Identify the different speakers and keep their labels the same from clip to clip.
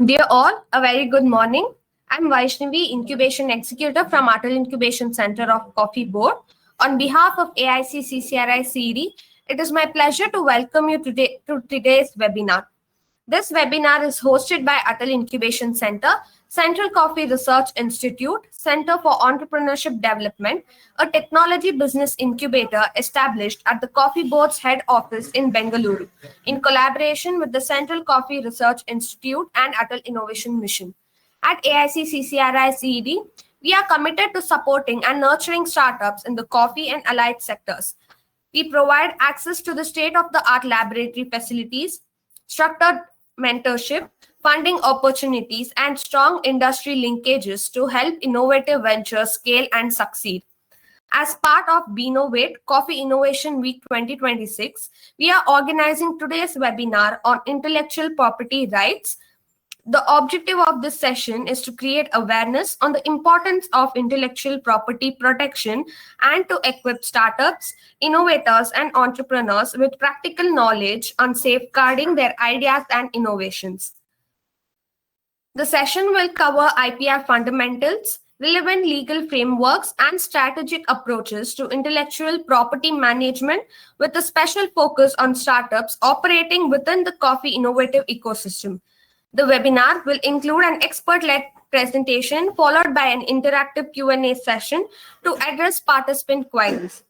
Speaker 1: Dear all, a very good morning. I'm Vaishnavi, Incubation Executive from Atal Incubation Center of Coffee Board. On behalf of AIC CCRI CD, it is my pleasure to welcome you today to today's webinar. This webinar is hosted by Atal Incubation Center, Central Coffee Research Institute, Center for Entrepreneurship Development, a technology business incubator established at the Coffee Board's head office in Bengaluru, in collaboration with the Central Coffee Research Institute and Atal Innovation Mission. At AIC CCRI CED, we are committed to supporting and nurturing startups in the coffee and allied sectors. We provide access to the state-of-the-art laboratory facilities, structured mentorship, funding opportunities, and strong industry linkages to help innovative ventures scale and succeed. As part of Benovate Coffee Innovation Week 2026, we are organizing today's webinar on intellectual property rights. The objective of this session is to create awareness on the importance of intellectual property protection and to equip startups, innovators, and entrepreneurs with practical knowledge on safeguarding their ideas and innovations. The session will cover IPR fundamentals, relevant legal frameworks, and strategic approaches to intellectual property management with a special focus on startups operating within the coffee innovative ecosystem. The webinar will include an expert-led presentation followed by an interactive Q&A session to address participant queries.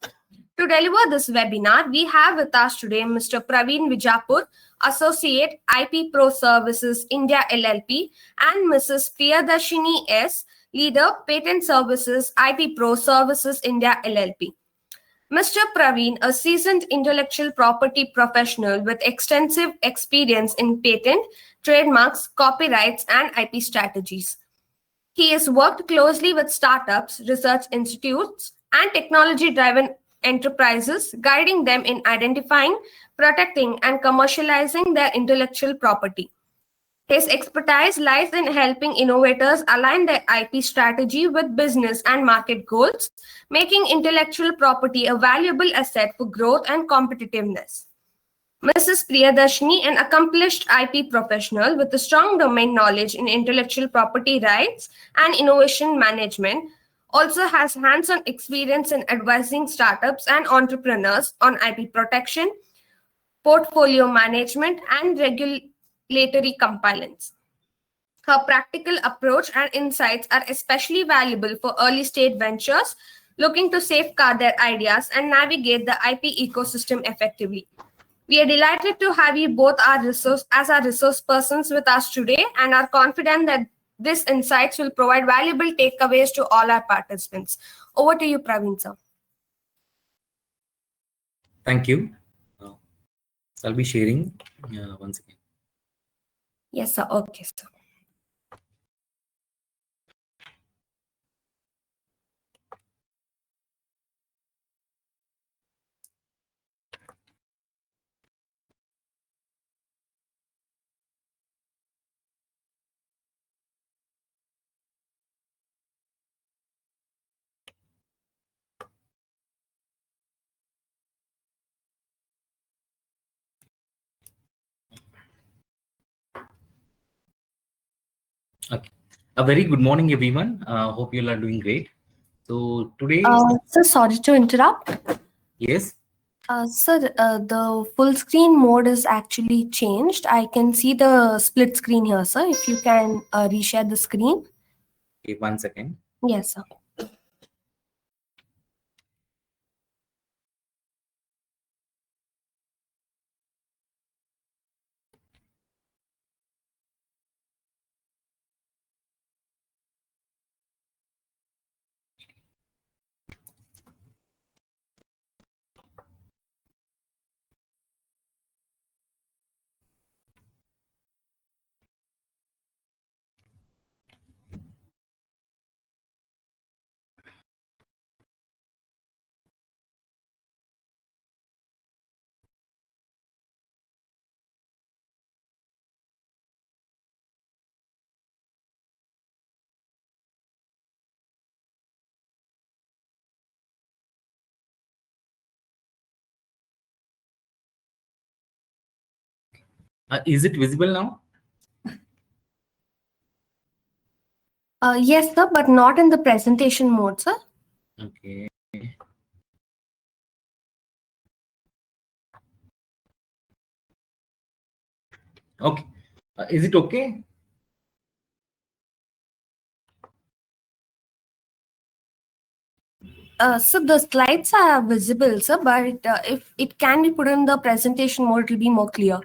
Speaker 1: To deliver this webinar, we have with us today Mr. Praveen Vijapur, Associate IP Pro Services India LLP, and Mrs. Priyadarshini S., Leader Patent Services IP Pro Services India LLP. Mr. Praveen, a seasoned intellectual property professional with extensive experience in patent, trademarks, copyrights, and IP strategies. He has worked closely with startups, research institutes, and technology-driven enterprises, guiding them in identifying, protecting, and commercializing their intellectual property. His expertise lies in helping innovators align their IP strategy with business and market goals, making intellectual property a valuable asset for growth and competitiveness. Mrs. Priyadarshini, an accomplished IP professional with a strong domain knowledge in intellectual property rights and innovation management, also has hands-on experience in advising startups and entrepreneurs on IP protection, portfolio management, and regulatory compliance. Her practical approach and insights are especially valuable for early-stage ventures looking to safeguard their ideas and navigate the IP ecosystem effectively. We are delighted to have you both as our resource persons with us today and are confident that these insights will provide valuable takeaways to all our participants. Over to you, Praveen, sir.
Speaker 2: Thank you. I'll be sharing once again.
Speaker 1: Yes, sir. Okay, sir.
Speaker 2: Okay. A very good morning, everyone. Hope you all are doing great. So today,
Speaker 1: Sir, sorry to interrupt.
Speaker 2: Yes.
Speaker 1: Sir, the full screen mode is actually changed. I can see the split screen here, sir. If you can reshare the screen.
Speaker 2: Okay, 1 second.
Speaker 1: Yes, sir.
Speaker 2: Is it visible now?
Speaker 1: Yes, sir, but not in the presentation mode, sir.
Speaker 2: Okay. Okay. Is it okay?
Speaker 1: So the slides are visible, sir, but if it can be put in the presentation mode, it will be more clear.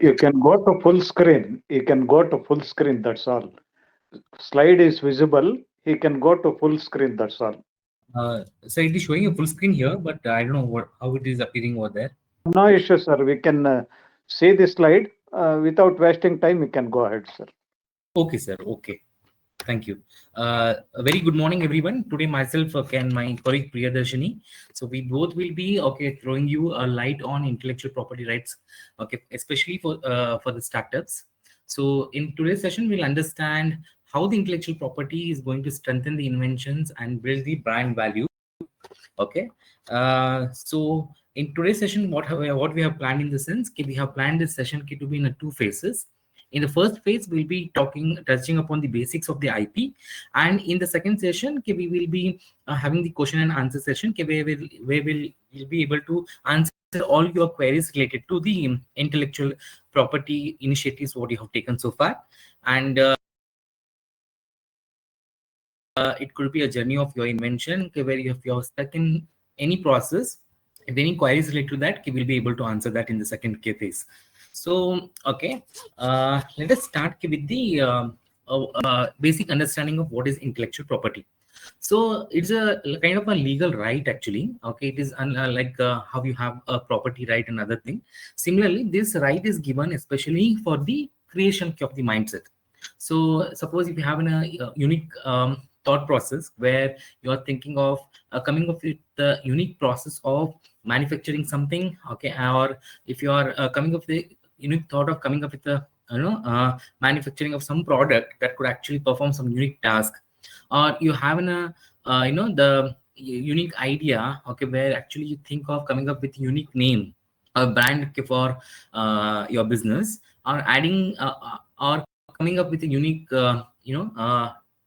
Speaker 3: You can go to full screen. You can go to full screen. That's all. Slide is visible. You can go to full screen. That's all.
Speaker 2: So it is showing a full screen here, but I don't know how it is appearing over there.
Speaker 3: No issue, sir. We can see the slide without wasting time. We can go ahead, sir.
Speaker 2: Okay, sir. Okay. Thank you. A very good morning, everyone. Today, myself and my colleague Priyadarshini. So we both will be throwing you a light on intellectual property rights, especially for the startups. So in today's session, we'll understand how the intellectual property is going to strengthen the inventions and build the brand value. Okay. So in today's session, what we have planned in the sense, we have planned this session to be in two phases. In the first phase, we'll be touching upon the basics of the IP, and in the second session, we will be having the question and answer session, where we'll be able to answer all your queries related to the intellectual property initiatives what you have taken so far, and it could be a journey of your invention, where if you're stuck in any process, if any queries related to that, we'll be able to answer that in the second phase. So, okay, let us start with the basic understanding of what is intellectual property. So it's a kind of a legal right, actually. Okay, it is like how you have a property right and other thing. Similarly, this right is given especially for the creation of the mindset. So suppose if you have a unique thought process where you are thinking of coming up with the unique process of manufacturing something, okay, or if you are coming up with the unique thought of coming up with the manufacturing of some product that could actually perform some unique task, or you have the unique idea, okay, where actually you think of coming up with unique name, a brand for your business, or adding or coming up with a unique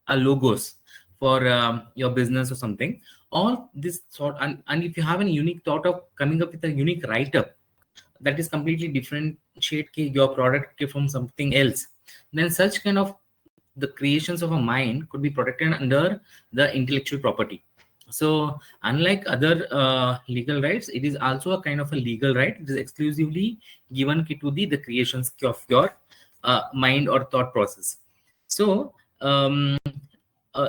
Speaker 2: logos for your business or something. All this sort, and if you have a unique thought of coming up with a unique write-up that is completely different shade your product from something else, then such kind of the creations of a mind could be protected under the intellectual property. So unlike other legal rights, it is also a kind of a legal right. It is exclusively given to the creations of your mind or thought process. So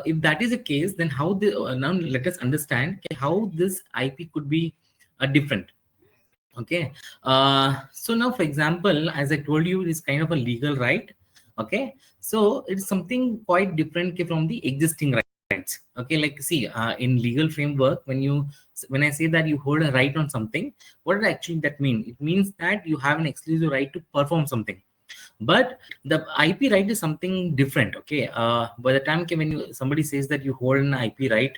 Speaker 2: if that is the case, then how the now let us understand how this IP could be different. Okay. So now, for example, as I told you, it is kind of a legal right. Okay. So it's something quite different from the existing rights. Okay. Like see, in legal framework, when I say that you hold a right on something, what does actually that mean? It means that you have an exclusive right to perform something. But the IP right is something different. Okay. By the time when somebody says that you hold an IP right,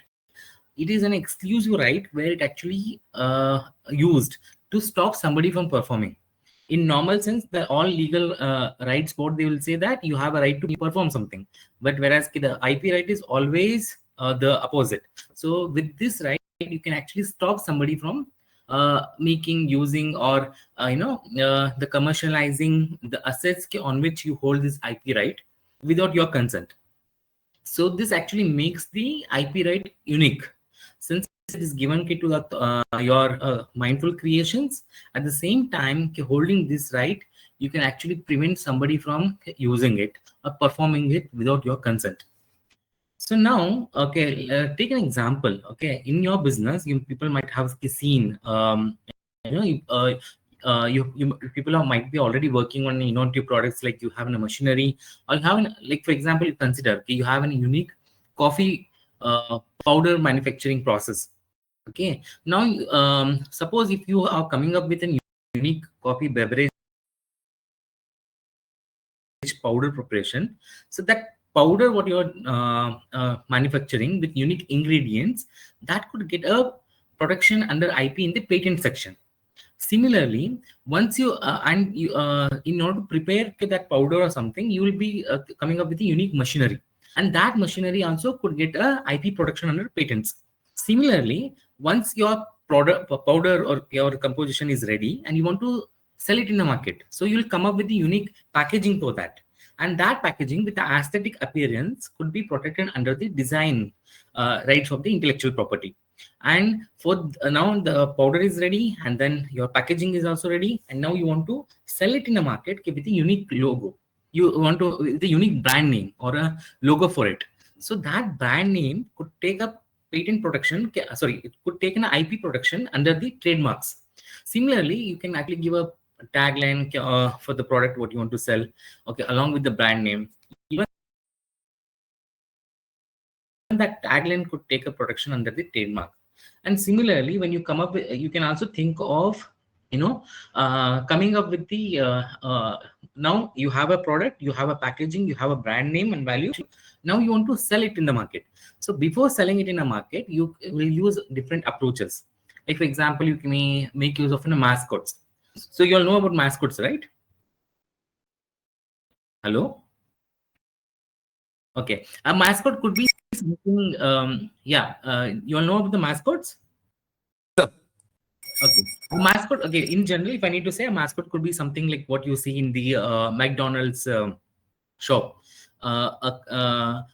Speaker 2: it is an exclusive right where it actually used to stop somebody from performing. In normal sense, the all legal rights board, they will say that you have a right to perform something, but whereas the IP right is always the opposite. So with this right, you can actually stop somebody from making, using, or the commercializing the assets on which you hold this IP right without your consent. So this actually makes the IP right unique, since it is given to your mindful creations. At the same time, holding this right, you can actually prevent somebody from using it or performing it without your consent. So now, okay, take an example. Okay, in your business, people might have seen, you people might be already working on innovative products, like you have a machinery, or you have like, for example, you consider, okay, you have a unique coffee powder manufacturing process. Okay, now suppose if you are coming up with a unique coffee beverage powder preparation, so that powder what you're manufacturing with unique ingredients, that could get a protection under IP in the patent section. Similarly, once you in order to prepare that powder or something, you will be coming up with a unique machinery. and that machinery also could get a IP protection under patents. Similarly, once your product powder or your composition is ready and you want to sell it in the market, so you'll come up with the unique packaging for that, and that packaging with the aesthetic appearance could be protected under the design rights of the intellectual property. And for now the powder is ready, and then your packaging is also ready, and now you want to sell it in the market with a unique logo. You want to with a unique brand name or a logo for it. So that brand name could take up patent protection. Sorry, it could take an IP protection under the trademarks. Similarly, you can actually give a tagline for the product what you want to sell, okay, along with the brand name. Even that tagline could take a protection under the trademark. And similarly, when you come up with, you can also think of, coming up with the now you have a product, you have a packaging, you have a brand name and value. Now you want to sell it in the market. So before selling it in a market, you will use different approaches. Like for example, you may make use of mascots. So you all know about mascots, right? Hello. Okay, a mascot could be something. You all know about the mascots. Okay, a mascot. Okay, in general, if I need to say, a mascot could be something like what you see in the McDonald's shop. The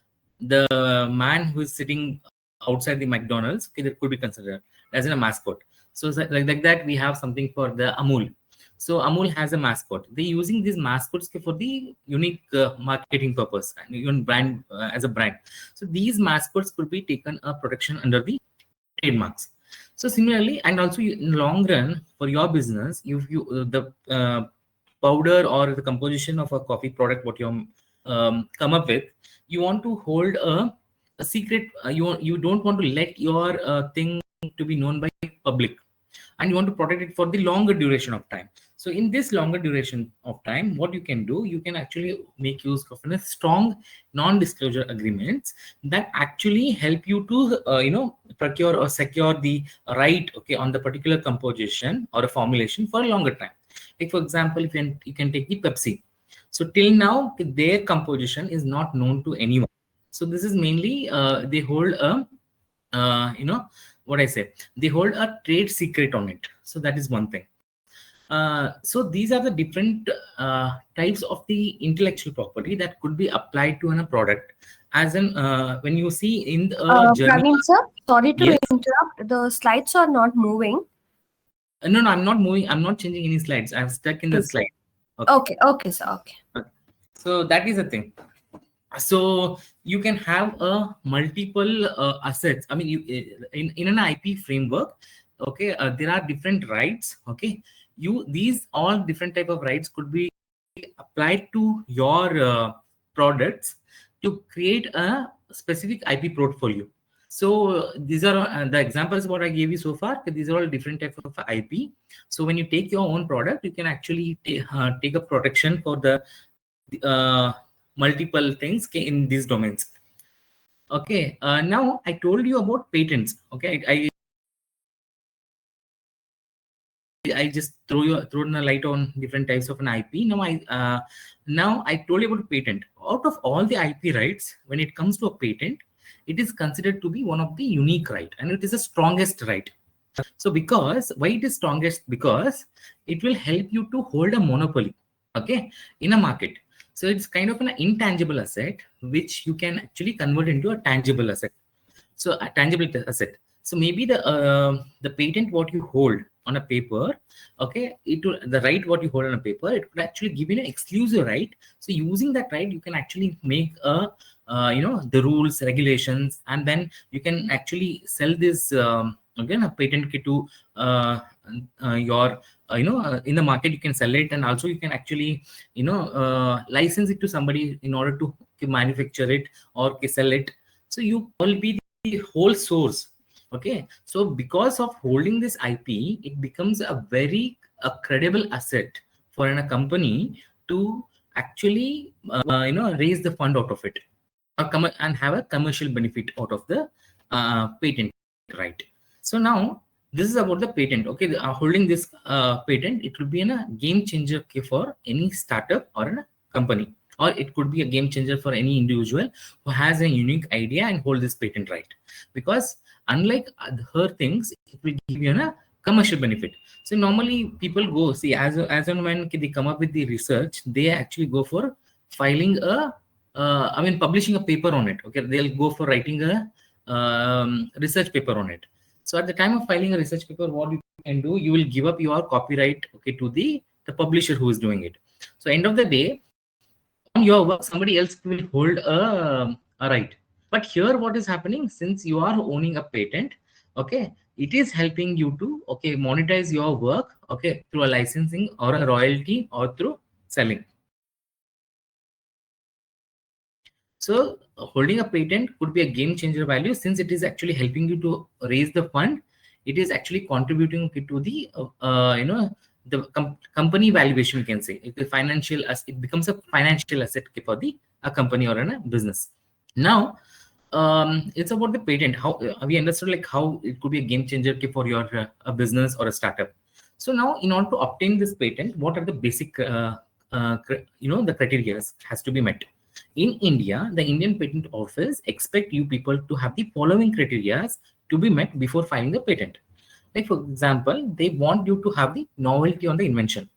Speaker 2: man who is sitting outside the McDonald's, okay, that could be considered as a mascot. So like that, we have something for the Amul. So Amul has a mascot. They're using these mascots for the unique marketing purpose and even brand as a brand. So these mascots could be taken a protection under the trademarks. So similarly, and also in the long run for your business, the powder or the composition of a coffee product, what you come up with, you want to hold a secret. You don't want to let your thing to be known by public, and you want to protect it for the longer duration of time. So in this longer duration of time, what you can do, you can actually make use of a strong non-disclosure agreements that actually help you to procure or secure the right, okay, on the particular composition or a formulation for a longer time. Like for example, if you can take the Pepsi. So till now, their composition is not known to anyone. So this is mainly they hold a they hold a trade secret on it. So that is one thing. So these are the different types of the intellectual property that could be applied to a product. As in, when you see in the journey.
Speaker 1: Praveen sir, sorry to
Speaker 2: Yes.
Speaker 1: interrupt. The slides are not moving.
Speaker 2: No, I'm not moving. I'm not changing any slides. I'm stuck in the slide.
Speaker 1: Okay, sir. Okay.
Speaker 2: So that is the thing. So you can have a multiple assets. I mean, in an IP framework, okay, there are different rights. Okay, these all different type of rights could be applied to your products to create a specific IP portfolio. So these are the examples what I gave you so far. These are all different types of IP. So when you take your own product, you can actually take a protection for the multiple things in these domains. Okay, now I told you about patents. Okay, I just thrown a light on different types of an IP. Now I told you about patent. Out of all the IP rights, when it comes to a patent, it is considered to be one of the unique right, and it is the strongest right. So why it is strongest? Because it will help you to hold a monopoly, okay, in a market. So it's kind of an intangible asset which you can actually convert into a tangible asset. So a tangible asset. So maybe the patent what you hold on a paper, okay, the right what you hold on a paper, it could actually give you an exclusive right. So using that right, you can actually make the rules, regulations, and then you can actually sell this again a patent kit to your in the market. You can sell it, and also you can actually license it to somebody in order to manufacture it or sell it. So you will be the whole source. Okay, so because of holding this IP, it becomes a very credible asset for a company to actually raise the fund out of it or come and have a commercial benefit out of the patent right. So now this is about the patent. Okay, holding this patent, it will be a game changer for any startup or a company. or it could be a game changer for any individual who has a unique idea and hold this patent right. Because unlike other things, it will give you a commercial benefit. So normally people go see as and when they come up with the research, they actually go for filing a publishing a paper on it. Okay, they'll go for writing a research paper on it. So at the time of filing a research paper, what you can do, you will give up your copyright, okay, to the publisher who is doing it. So end of the day, on your work, somebody else will hold a right. But here, what is happening, since you are owning a patent, okay, it is helping you to, okay, monetize your work, okay, through a licensing or a royalty or through selling. So holding a patent could be a game changer value, since it is actually helping you to raise the fund. It is actually contributing to the the company valuation, you can say. It becomes a financial asset for the a company or a business. Now it's about the patent. How we understood like how it could be a game changer for your a business or a startup. So now, in order to obtain this patent, what are the basic the criteria has to be met. In India, the Indian Patent Office expect you people to have the following criteria to be met before filing the patent. Like for example, they want you to have the novelty on the invention.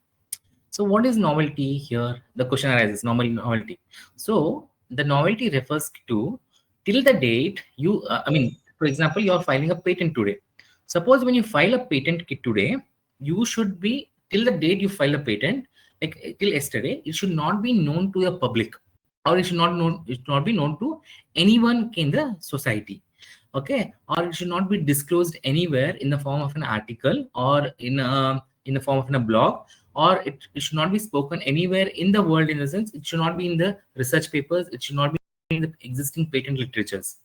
Speaker 2: So what is novelty here? The question arises, novelty. So the novelty refers to till the date you, for example, you are filing a patent today. Suppose when you file a patent today, you should be, till the date you file a patent, like till yesterday, it should not be known to the public, or it should not be known to anyone in the society. Okay, or it should not be disclosed anywhere in the form of an article or in the form of a blog, or it should not be spoken anywhere in the world. In the sense, it should not be in the research papers, it should not be in the existing patent literatures.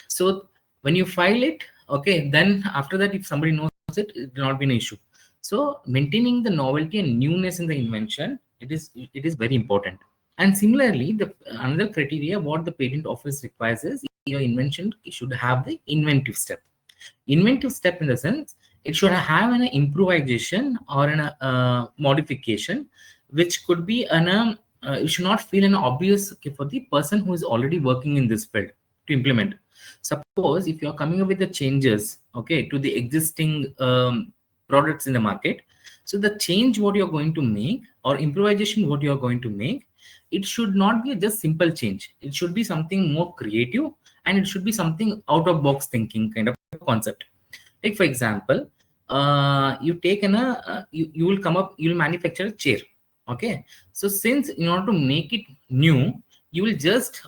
Speaker 2: So when you file it, okay, then after that, if somebody knows it, it will not be an issue. So maintaining the novelty and newness in the invention, it is very important. And similarly, another criteria what the patent office requires is your invention should have the inventive step. Inventive step in the sense, it should have an improvisation or an modification, which could be it should not feel an obvious for the person who is already working in this field to implement. Suppose if you are coming up with the changes, okay, to the existing products in the market, so the change what you are going to make or improvisation what you are going to make, it should not be just simple change. It should be something more creative, and it should be something out of box thinking kind of concept. Like for example, you take you will manufacture a chair. Okay, so since in order to make it new, you will just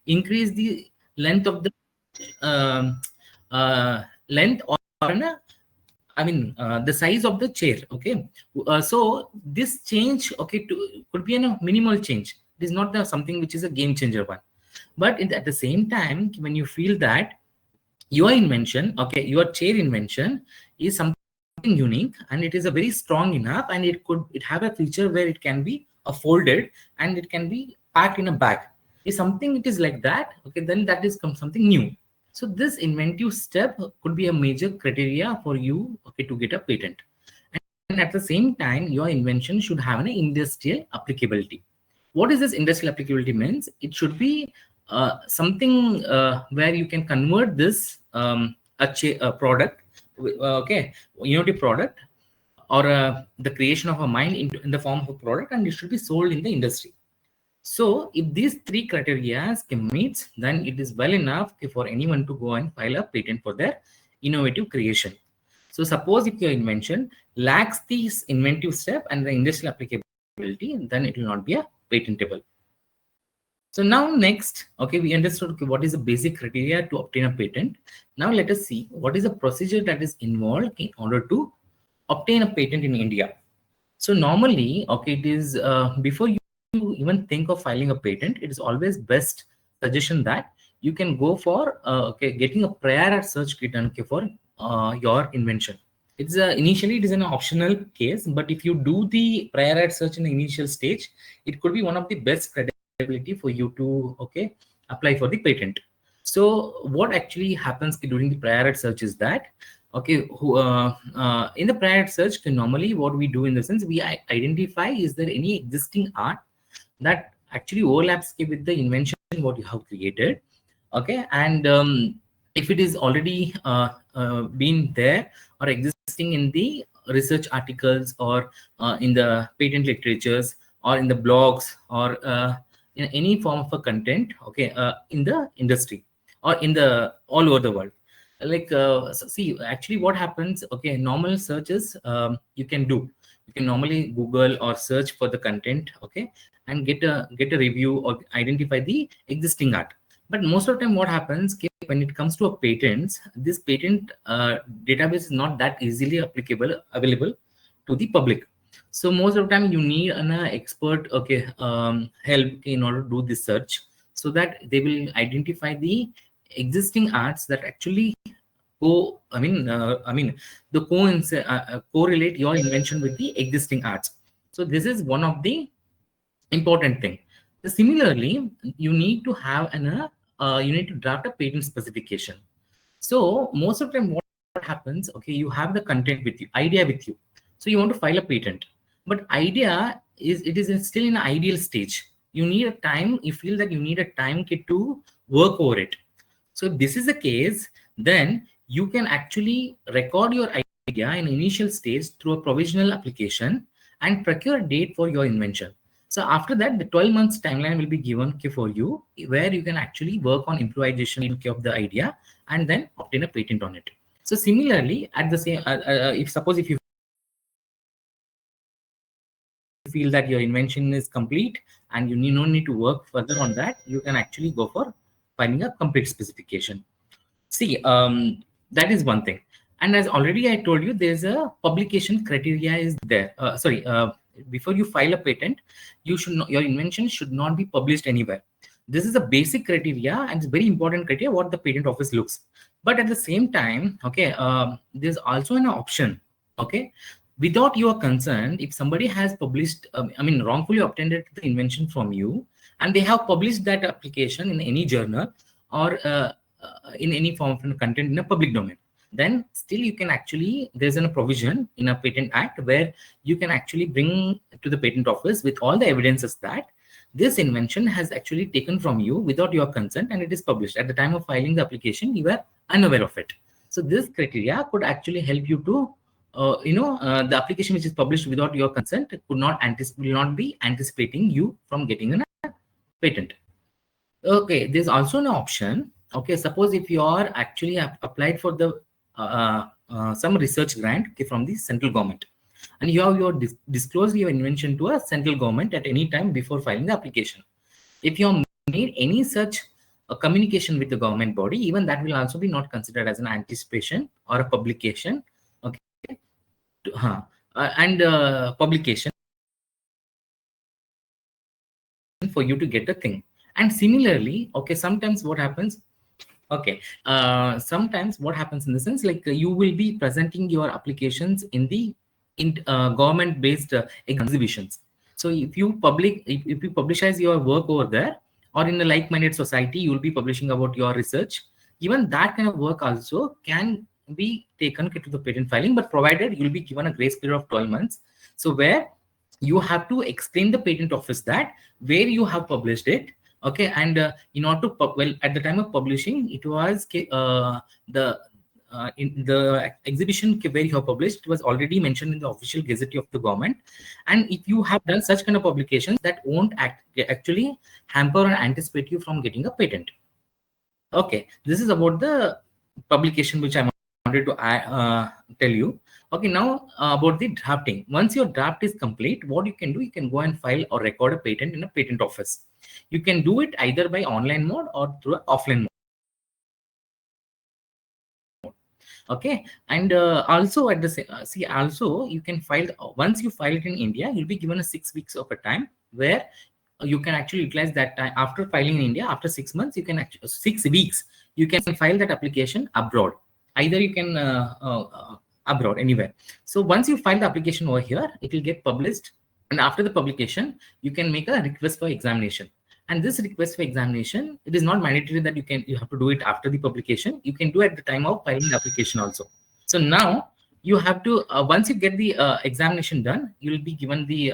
Speaker 2: increase the length of the length or the size of the chair. Okay, so this change could be a minimal change. It is not something which is a game changer one. But at the same time, when you feel that your invention, your chair invention is something unique and it is a very strong enough, and it have a feature where it can be folded and it can be packed in a bag. If something it is like that, then that is something new. So this inventive step could be a major criteria for you to get a patent. And at the same time, your invention should have an industrial applicability. What is this industrial applicability means? It should be something where you can convert this a product, innovative product, or the creation of a mind in the form of a product, and it should be sold in the industry. So if these three criteria can meet, then it is well enough for anyone to go and file a patent for their innovative creation. So suppose if your invention lacks this inventive step and the industrial applicability, then it will not be a patentable. So now next, we understood what is the basic criteria to obtain a patent. Now let us see what is the procedure that is involved in order to obtain a patent in India. So normally, it is before you even think of filing a patent, it is always best suggestion that you can go for getting a prior art search done for your invention. It's initially it is an optional case, but if you do the prior art search in the initial stage, it could be one of the best credibility for you to apply for the patent. So what actually happens during the prior art search is that in the prior art search, normally what we do in the sense we identify is there any existing art that actually overlaps with the invention what you have created. Okay, and if it is already been there or existing in the research articles or in the patent literatures or in the blogs or in any form of a content, okay, in the industry or in the all over the world. Like see, actually what happens, okay, normal searches you can do. You can normally Google or search for the content, okay, and get a review or identify the existing art. But most of the time what happens, okay, when it comes to a patents, this patent database is not that easily available to the public. So most of the time you need an expert, okay, help in order to do this search, so that they will identify the existing arts that actually the correlate your invention with the existing arts. So this is one of the important thing. Similarly, you need to have you need to draft a patent specification. So most of the time what happens, okay, you have the content with you, idea with you, so you want to file a patent, but idea is still in an ideal stage. You need a time, you feel that you need a time to work over it. So if this is the case, then you can actually record your idea in initial stage through a provisional application and procure a date for your invention. So after that, the 12 months timeline will be given for you, where you can actually work on improvisation of the idea and then obtain a patent on it. So similarly, at the same, if you feel that your invention is complete and you no need to work further on that, you can actually go for finding a complete specification. See, that is one thing. And as already I told you, there's a publication criteria is there. Before you file a patent, your invention should not be published anywhere. This is a basic criteria and it's very important criteria what the patent office looks. But at the same time, okay, there's also an option, okay, without your consent, if somebody has published, wrongfully obtained the invention from you, and they have published that application in any journal or in any form of content in a public domain, then still you can actually, there's a provision in a patent act where you can actually bring to the patent office with all the evidences that this invention has actually taken from you without your consent and it is published. At the time of filing the application, you were unaware of it. So this criteria could actually help you to the application which is published without your consent will not be anticipating you from getting a patent. Okay, there's also an option. Okay, suppose if you are actually applied for the some research grant, okay, from the central government, and you have disclosed your invention to a central government at any time before filing the application. If you have made any such communication with the government body, even that will also be not considered as an anticipation or a publication. Okay, and publication for you to get the thing. And similarly, okay, sometimes what happens, okay, sometimes what happens in the sense, like you will be presenting your applications in the government based exhibitions. So if you publicize your work over there, or in a like-minded society, you will be publishing about your research. Even that kind of work also can be taken to the patent filing, but provided you'll be given a grace period of 12 months. So where you have to explain the patent office that where you have published it, okay, and in order to at the time of publishing, it was in the exhibition where you have published, it was already mentioned in the official gazette of the government. And if you have done such kind of publications, that won't actually hamper or anticipate you from getting a patent. Okay, this is about the publication which I wanted to tell you. Okay, now about the drafting. Once your draft is complete, what you can do, you can go and file or record a patent in a patent office. You can do it either by online mode or through an offline mode. Okay, and also at the also you can file, once you file it in India, you'll be given a 6 weeks of a time where you can actually utilize that time. After filing in India, after 6 months, you can 6 weeks, you can file that application abroad. Either you can abroad, anywhere. So once you file the application over here, it will get published, and after the publication, you can make a request for examination. And this request for examination, it is not mandatory that you have to do it after the publication. You can do at the time of filing the application also. So now you have to, once you get the examination done, you will be given the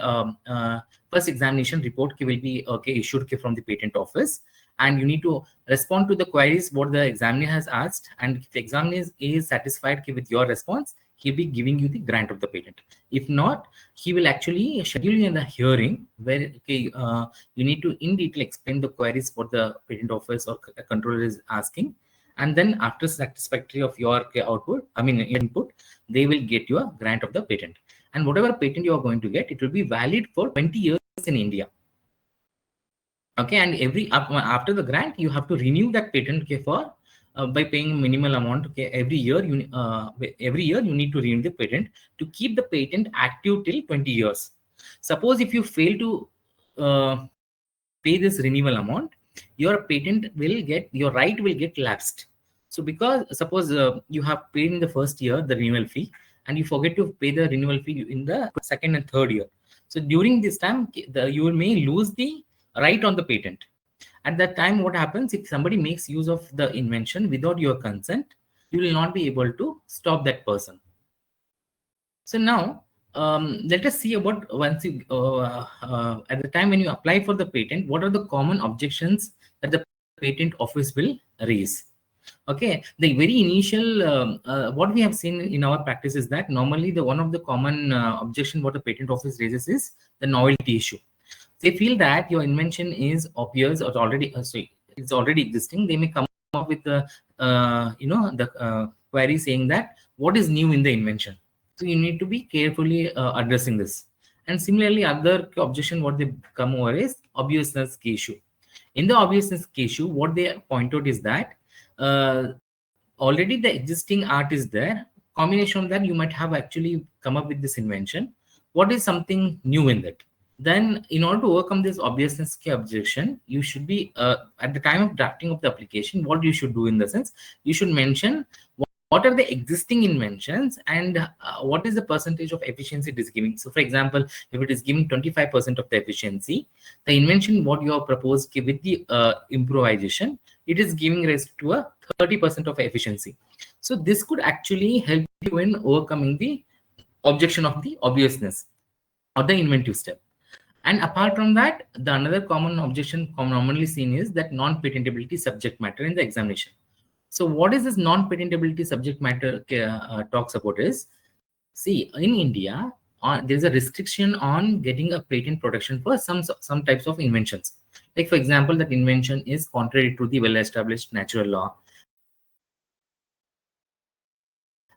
Speaker 2: first examination report will be issued from the patent office, and you need to respond to the queries what the examiner has asked, and if the examiner is satisfied with your response, he'll be giving you the grant of the patent. If not, he will actually schedule you in the hearing where you need to in detail explain the queries what the patent office or controller is asking, and then after satisfactory of your input, they will get you a grant of the patent. And whatever patent you are going to get, it will be valid for 20 years in India. Okay, and after the grant, you have to renew that patent for by paying minimal amount. Okay, every year you need to renew the patent to keep the patent active till 20 years. Suppose if you fail to pay this renewal amount, your patent will get, your right will get lapsed. So because suppose you have paid in the first year the renewal fee, and you forget to pay the renewal fee in the second and third year. So during this time, you may lose the right on the patent. At that time, what happens if somebody makes use of the invention without your consent, you will not be able to stop that person. So now let us see about once you at the time when you apply for the patent, what are the common objections that the patent office will raise. Okay, the very initial what we have seen in our practice is that normally the one of the common objection what the patent office raises is the novelty issue. They feel that your invention is obvious or already it's already existing. They may come up with the query saying that what is new in the invention. So you need to be carefully addressing this. And similarly, other objection what they come over is obviousness issue. In the obviousness issue, what they point out is that already the existing art is there. Combination of that, you might have actually come up with this invention. What is something new in that? Then in order to overcome this obviousness objection, you should be at the time of drafting of the application, what you should do in the sense, you should mention what are the existing inventions and what is the percentage of efficiency it is giving. So for example, if it is giving 25% of the efficiency, the invention what you have proposed with the improvisation, it is giving rise to a 30% of efficiency. So this could actually help you in overcoming the objection of the obviousness or the inventive step. And apart from that, the another common objection commonly seen is that non-patentability subject matter in the examination. So what is this non-patentability subject matter talks about is, see, in India, there's a restriction on getting a patent protection for some types of inventions. Like for example, that invention is contrary to the well-established natural law.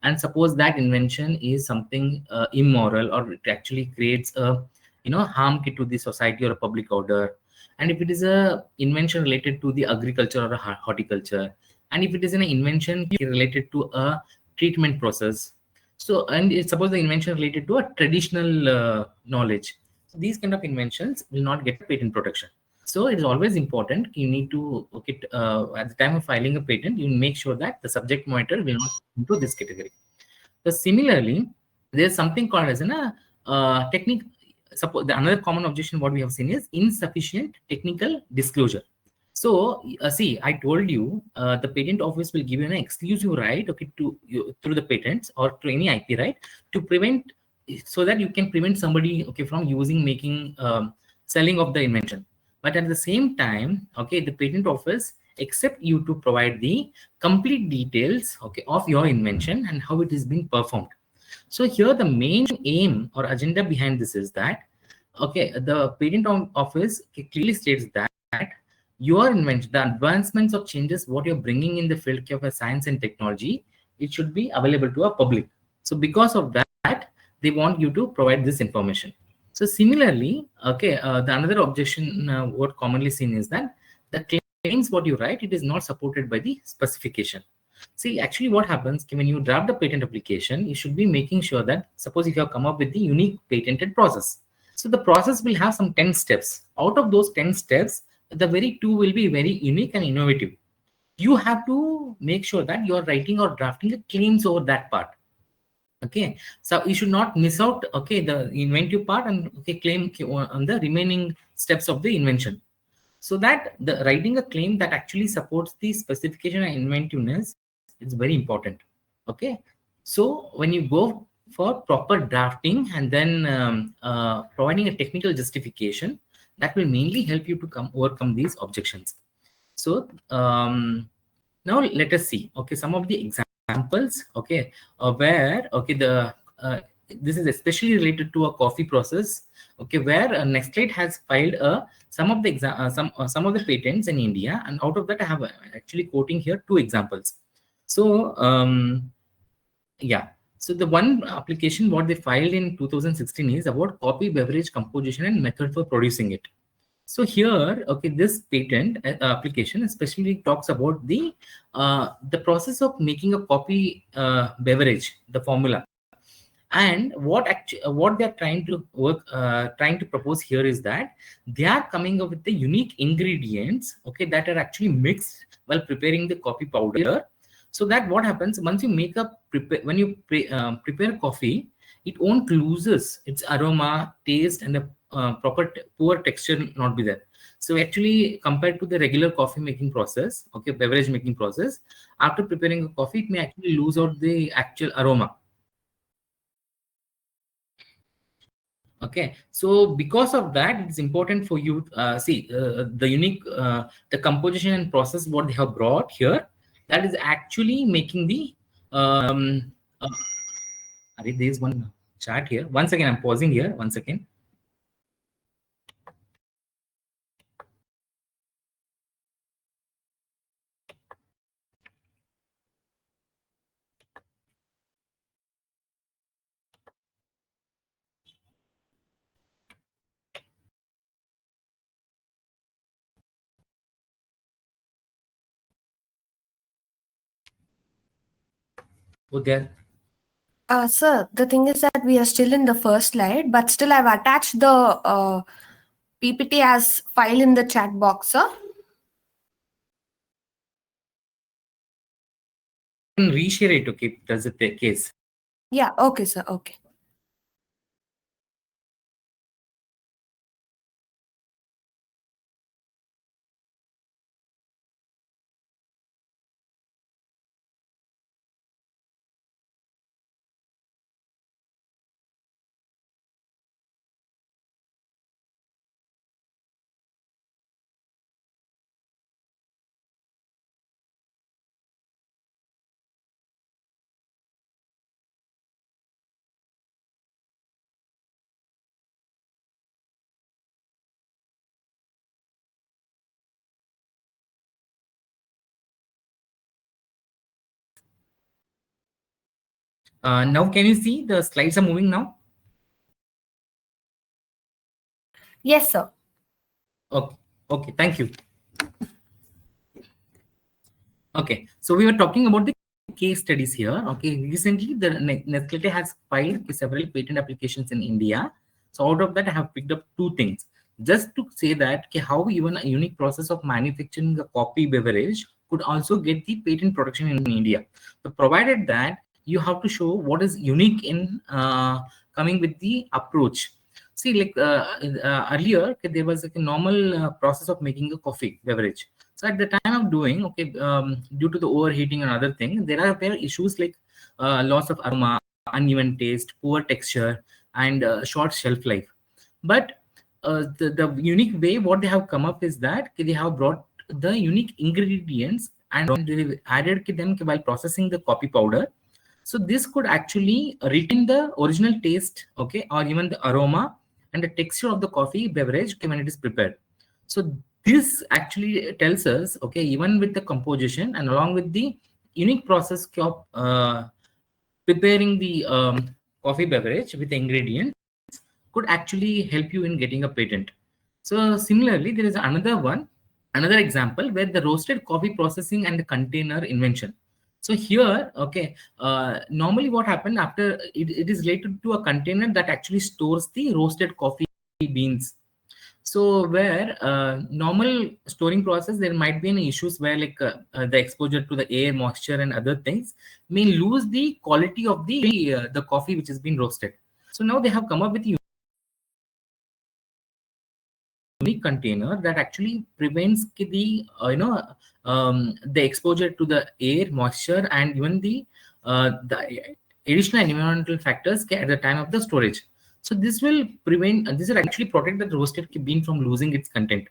Speaker 2: And suppose that invention is something immoral, or it actually creates a harm to the society or a public order. And if it is a invention related to the agriculture or a horticulture, and if it is an invention related to a treatment process, so and suppose the invention related to a traditional knowledge, so these kind of inventions will not get patent protection. So it is always important, you need to at the time of filing a patent, you make sure that the subject matter will not into this category. So similarly, there's something called as a technique. Suppose the another common objection what we have seen is insufficient technical disclosure. So see, I told you the patent office will give you an exclusive right to through the patents or to any IP right to prevent, so that you can prevent somebody from making selling of the invention. But at the same time, the patent office accept you to provide the complete details of your invention and how it is being performed. So here the main aim or agenda behind this is that the patent office clearly states that your invention, the advancements of changes what you're bringing in the field of science and technology, it should be available to a public. So because of that, they want you to provide this information. So similarly, the another objection what commonly seen is that the claims what you write, it is not supported by the specification. See, actually what happens when you draft the patent application, you should be making sure that, suppose if you have come up with the unique patented process, so the process will have some 10 steps. Out of those 10 steps, the very 2 will be very unique and innovative. You have to make sure that you are writing or drafting the claims over that part. So you should not miss out the inventive part and claim on the remaining steps of the invention. So that the writing a claim that actually supports the specification and inventiveness is very important. So when you go for proper drafting and then providing a technical justification, that will mainly help you to overcome these objections. So now let us see, okay, some of the examples, okay, where, okay, this is especially related to a coffee process, okay, where Nestlé has filed some of the some of the patents in India, and out of that I have actually quoting here 2 examples. So yeah, so the one application what they filed in 2016 is about coffee beverage composition and method for producing it. So here, okay, this patent application especially talks about the process of making a coffee beverage, the formula, and what they're trying to propose here is that they are coming up with the unique ingredients, okay, that are actually mixed while preparing the coffee powder. So that what happens once you make when you prepare coffee, it won't loses its aroma, taste, and the proper poor texture not be there. So actually, compared to the regular coffee making process, okay, beverage making process, after preparing a coffee, it may actually lose out the actual aroma. Okay, so because of that, it's important for you see the unique the composition and process what they have brought here, that is actually making the there's one chat here. Once again, I'm pausing here. One second. Oh, there.
Speaker 1: Sir, the thing is that we are still in the first slide, but still I've attached the PPT as file in the chat box, sir.
Speaker 2: Can reshare it, okay, that's the case.
Speaker 1: Yeah, okay, sir, okay.
Speaker 2: Now can you see the slides are moving now?
Speaker 1: Yes, sir.
Speaker 2: Okay, thank you. Okay, so we were talking about the case studies here. Okay, recently the Nestlé has filed several patent applications in India. So out of that, I have picked up 2 things. Just to say that how even a unique process of manufacturing a coffee beverage could also get the patent protection in India. So provided that you have to show what is unique in coming with the approach. See, like earlier, there was like a normal process of making a coffee beverage. So at the time of doing, okay, due to the overheating and other thing, there are issues like loss of aroma, uneven taste, poor texture, and short shelf life. But the unique way what they have come up is that they have brought the unique ingredients and they added them while processing the coffee powder. So this could actually retain the original taste, okay, or even the aroma and the texture of the coffee beverage when it is prepared. So this actually tells us, okay, even with the composition and along with the unique process of preparing the coffee beverage with the ingredients could actually help you in getting a patent. So similarly, there is another example where the roasted coffee processing and the container invention. So here, okay, normally what happened after it is related to a container that actually stores the roasted coffee beans. So where normal storing process, there might be any issues where like the exposure to the air, moisture, and other things may lose the quality of the coffee which has been roasted. So now they have come up with a unique container that actually prevents the the exposure to the air, moisture, and even the additional environmental factors at the time of the storage. So this will this will actually protect the roasted bean from losing its content.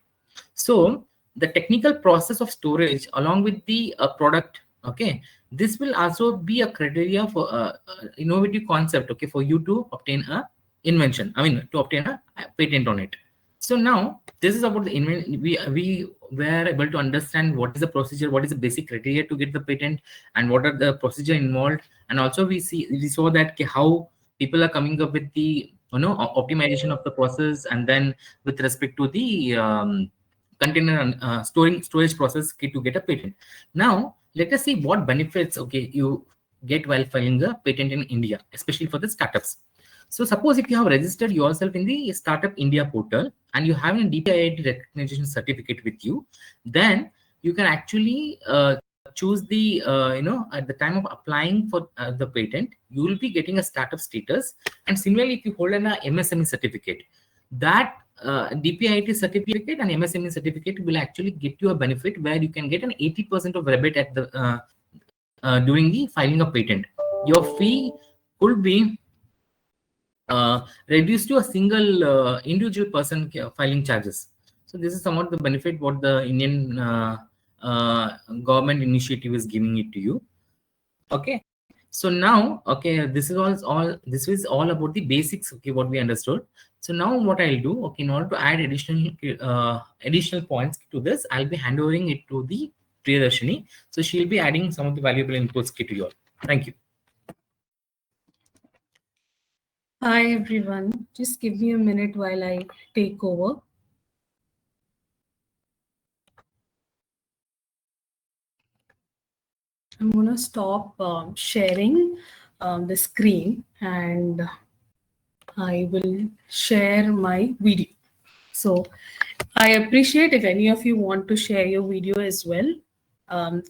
Speaker 2: So the technical process of storage along with the product, okay, this will also be a criteria for innovative concept, okay, for you to obtain a invention, I mean to obtain a patent on it. So now this is about the we were able to understand what is the procedure, what is the basic criteria to get the patent, and what are the procedure involved. And also we saw that okay, how people are coming up with the optimization of the process, and then with respect to the container and storage process to get a patent. Now let us see what benefits okay you get while filing a patent in India, especially for the startups. So suppose if you have registered yourself in the Startup India portal and you have a DPIIT recognition certificate with you, then you can actually choose the at the time of applying for the patent, you will be getting a startup status. And similarly, if you hold an MSME certificate, that DPIIT certificate and MSME certificate will actually get you a benefit where you can get an 80% of rebate at the during the filing of patent. Your fee could be reduced to a single individual person filing charges. So this is somewhat the benefit what the Indian government initiative is giving it to you. Okay. So now, okay, this is all about the basics. Okay, what we understood. So now what I'll do, okay, in order to add additional points to this, I'll be handovering it to the Priyadarshini. So she'll be adding some of the valuable inputs to you all. Thank you.
Speaker 4: Hi everyone, just give me a minute while I take over. I'm going to stop sharing the screen and I will share my video. So I appreciate if any of you want to share your video as well.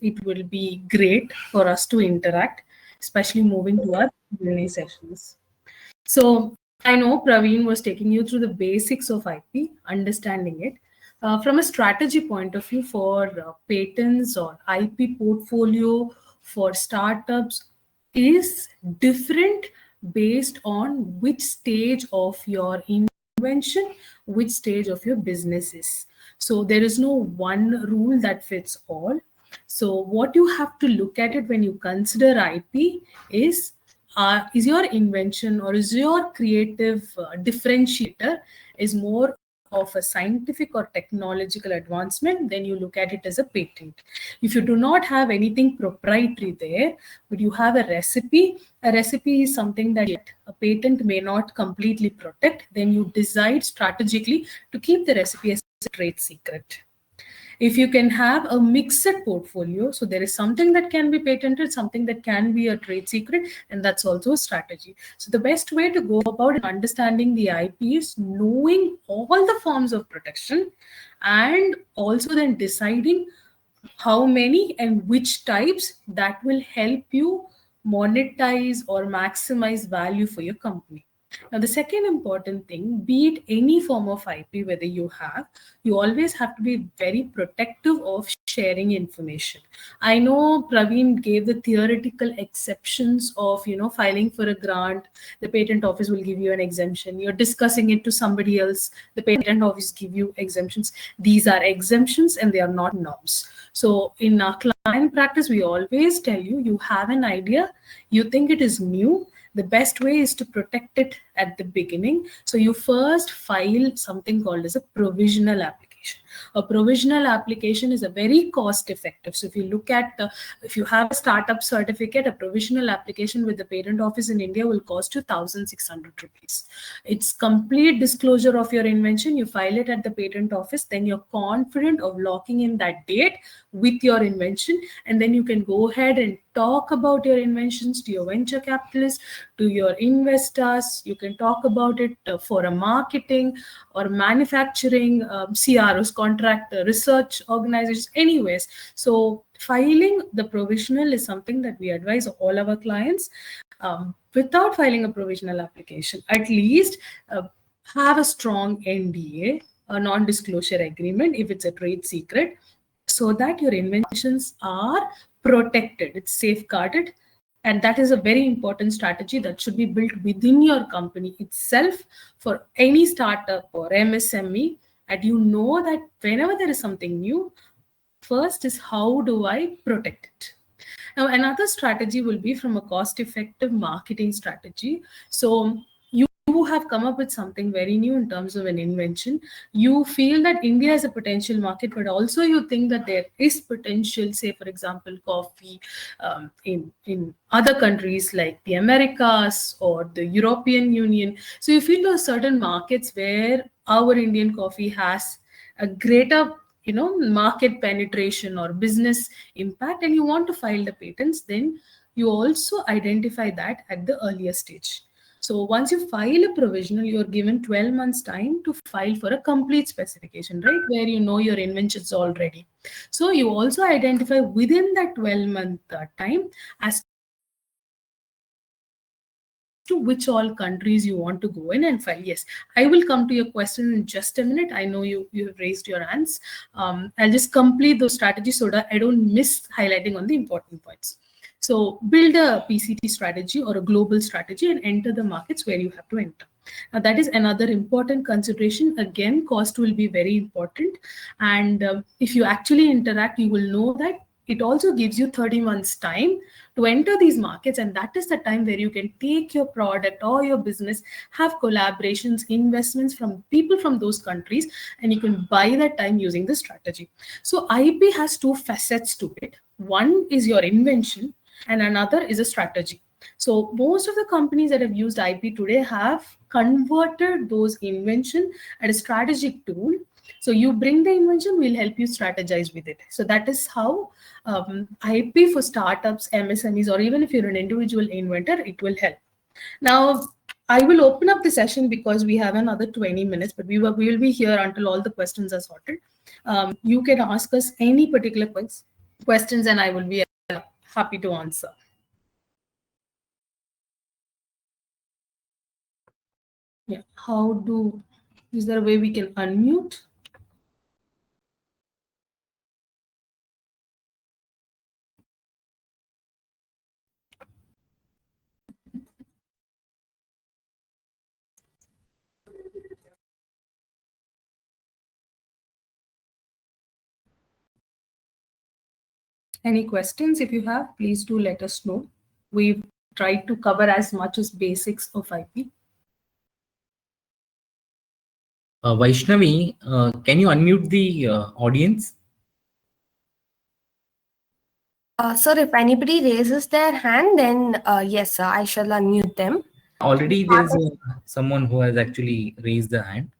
Speaker 4: It will be great for us to interact, especially moving to our Q&A sessions. So I know Praveen was taking you through the basics of IP, understanding it. From a strategy point of view for patents or IP portfolio for startups is different based on which stage of your invention, which stage of your business is. So there is no one rule that fits all. So what you have to look at it when you consider IP is your invention or is your creative differentiator is more of a scientific or technological advancement, then you look at it as a patent. If you do not have anything proprietary there, but you have a recipe is something that a patent may not completely protect, then you decide strategically to keep the recipe as a trade secret. If you can have a mixed portfolio, so there is something that can be patented, something that can be a trade secret, and that's also a strategy. So the best way to go about understanding the IP is knowing all the forms of protection and also then deciding how many and which types that will help you monetize or maximize value for your company. Now, the second important thing, be it any form of IP, whether you always have to be very protective of sharing information. I know Praveen gave the theoretical exceptions of, filing for a grant. The patent office will give you an exemption. You're discussing it to somebody else. The patent office give you exemptions. These are exemptions and they are not norms. So in our client practice, we always tell you, you have an idea, you think it is new, the best way is to protect it at the beginning. So you first file something called as a provisional application. A provisional application is a very cost effective. So if you look at, if you have a startup certificate, a provisional application with the patent office in India will cost you 1,600 rupees. It's complete disclosure of your invention. You file it at the patent office, then you're confident of locking in that date with your invention. And then you can go ahead and talk about your inventions to your venture capitalists, to your investors. You can talk about it for a marketing or manufacturing, CROs, contract research organizations, anyways. So filing the provisional is something that we advise all our clients. Without filing a provisional application, at least have a strong NDA, a non-disclosure agreement if it's a trade secret, so that your inventions are protected, it's safeguarded, And that is a very important strategy that should be built within your company itself for any startup or MSME. And you know that whenever there is something new, first is how do I protect it? Now, another strategy will be from a cost-effective marketing strategy. So you have come up with something very new in terms of an invention. You feel that India is a potential market, but also you think that there is potential, say, for example, coffee in other countries like the Americas or the European Union. So you feel there are certain markets where our Indian coffee has a greater market penetration or business impact, and you want to file the patents. Then you also identify that at the earlier stage. So once you file a provisional, you're given 12 months time to file for a complete specification, right? Where you know your inventions already. So you also identify within that 12-month time as to which all countries you want to go in and file. Yes, I will come to your question in just a minute. I know you have raised your hands. I'll just complete those strategies so that I don't miss highlighting on the important points. So build a PCT strategy or a global strategy and enter the markets where you have to enter. Now that is another important consideration. Again, cost will be very important. And if you actually interact, you will know that it also gives you 30 months time to enter these markets, and that is the time where you can take your product or your business, have collaborations, investments from people from those countries, and you can buy that time using this strategy. So IP has two facets to it. One is your invention and another is a strategy. So most of the companies that have used IP today have converted those invention at a strategic tool. So you bring the invention, we'll help you strategize with it. So that is how IP for startups, MSMEs, or even if you're an individual inventor, it will help. Now, I will open up the session because we have another 20 minutes, but we will be here until all the questions are sorted. You can ask us any particular questions and I will be happy to answer. Yeah, is there a way we can unmute? Any questions? If you have, please do let us know. We've tried to cover as much as basics of IP.
Speaker 2: Vaishnavi, can you unmute the audience?
Speaker 1: Sir, if anybody raises their hand, then yes, sir, I shall unmute them.
Speaker 2: Already there's someone who has actually raised the hand.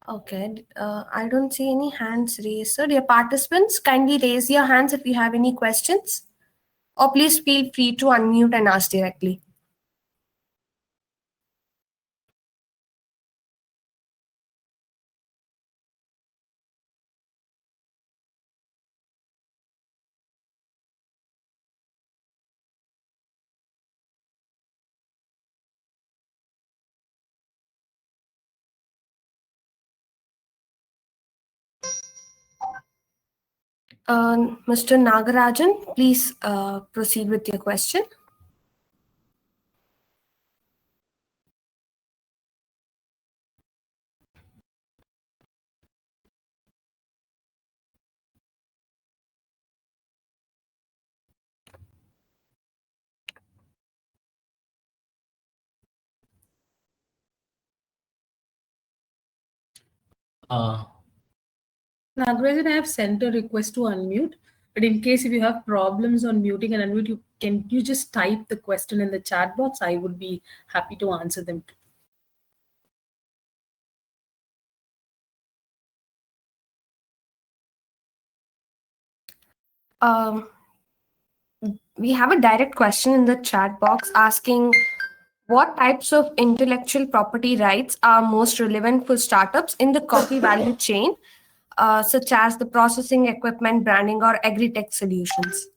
Speaker 1: Okay, I don't see any hands raised. So, dear participants, kindly raise your hands if you have any questions, or please feel free to unmute and ask directly. Mr. Nagarajan, please proceed with your question.
Speaker 4: Nagarajan, I have sent a request to unmute, but in case if you have problems on muting and unmute, you just type the question in the chat box. I would be happy to answer them too.
Speaker 1: We have a direct question in the chat box asking what types of intellectual property rights are most relevant for startups in the coffee value chain, such as the processing equipment, branding, or agri-tech solutions.